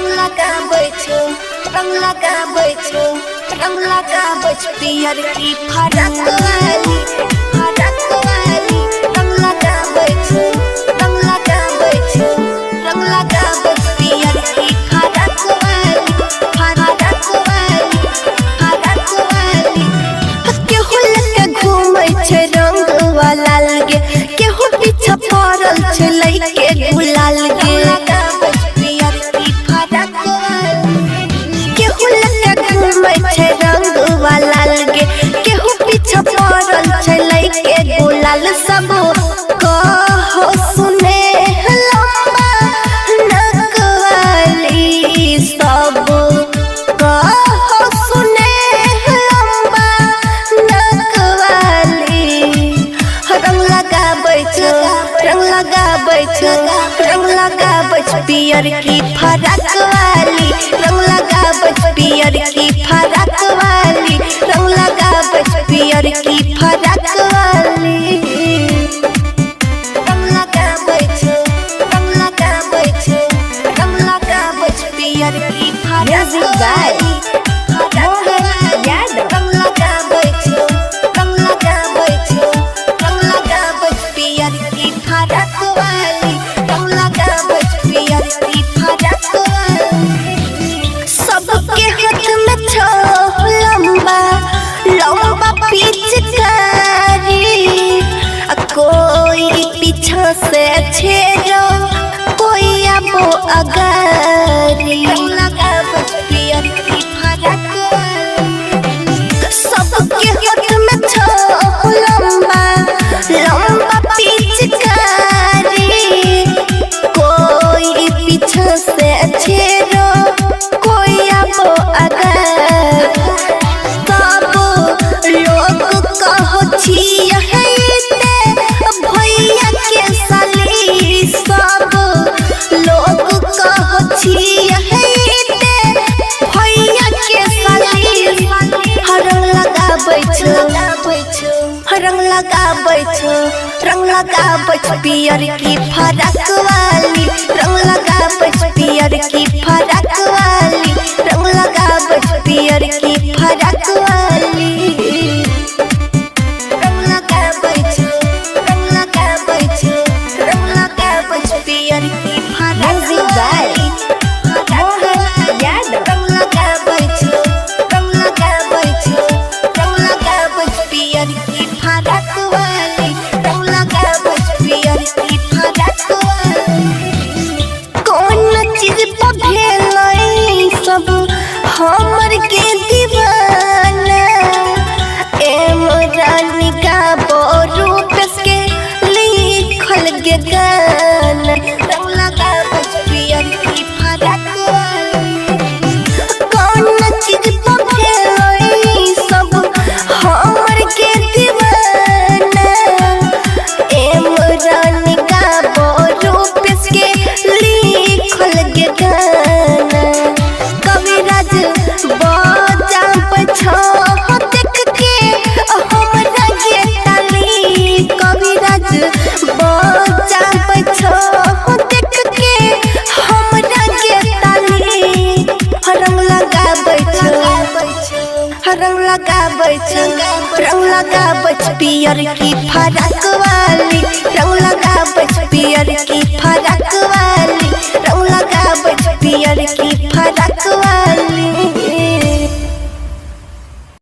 रंग लगाबै छौ रंग लगाबै छौ रंग लगाबै छौ पियर की फरक वाली रंग लगाबै छौ रंग लगाबै छौ रंग लगाबै छौ पियर की फरक वाली केहू लेके घूमै छै रंग वाला लगे केहू पीछा पड़ल छै लइके गुलाल गे केहू लेके घूमै छै रंग वाला लगे केहू पीछा पड़ल छै लइके गुलाल सब कहो सुने लम्बा नक वाली सब कहो सुने लम्बा नक वाली रंग लगाबै छौ रंग लगाबै छौ रंग लगाबै छौ पियर की फरक वाली रंग लगाबै छौ पियर की फरक वाली रंग लगाबै छौ पियर की फरक वाली रंग लगाबै छौ रंग लगाबै छौ रंग लगाबै छौ पियर की फरक वाली रंग लगाबै छौ रंग लगाबै छौ रंग लगाबै छौ पियर की फरक वाली रंग लगाबै छौ पियर की फरक वाली सबके हाथ में छौ लंबा लंबा पिचकारी कोई पीछा से छेड़ो कोई आबो अगारी रंग लगाबै छौ पियर की फरक सबके हाथ में छौ लंबा लंबा पिचकारी कोई पीछा से छेड़ो कोई आबो अगर सब लोग कहो छिया भैया के साली सब लोग कहो छिया भैया के साली रंग लगाबै छौ रंग लगाबै छौ रंग लगाबै छौ पियर की फरक वाली रंग लगाबै छौ पियर की फरक वाली रंग लगाबै छौ पियर की फरक वाली रंग लगाबै छौ रंग लगाबै छौ रंग लगाबै छौ पियर की फरक वाली रंग लगाबै छौ रंग लगाबै छौ रंग लगाबै छौ पियर की फरक वाली रंग लगाबै छौ पियर की फरक वाली कौन चीज पर भेलै सब हमर के दीवाना एम रानी गाबो रूपेश के लिखल गे गाना रंग लगाबै छौ पियर की फरक वाली कौन चीज पर भेलै सब हमर के दीवाना एम रानी गाबो रूपेश के लिखल गे गाना कविराज बजा पछो देख के हमरा गे ताली कविराज बजा पछो देख के हमरा गे ताली रंग लगाबै छौ रंग लगाबै छौ रंग लगाबै छौ पियर की फरक वाली रंग लगाबै छौ पियर की फरक वाली रंग लगाबै छौ पियर की फरक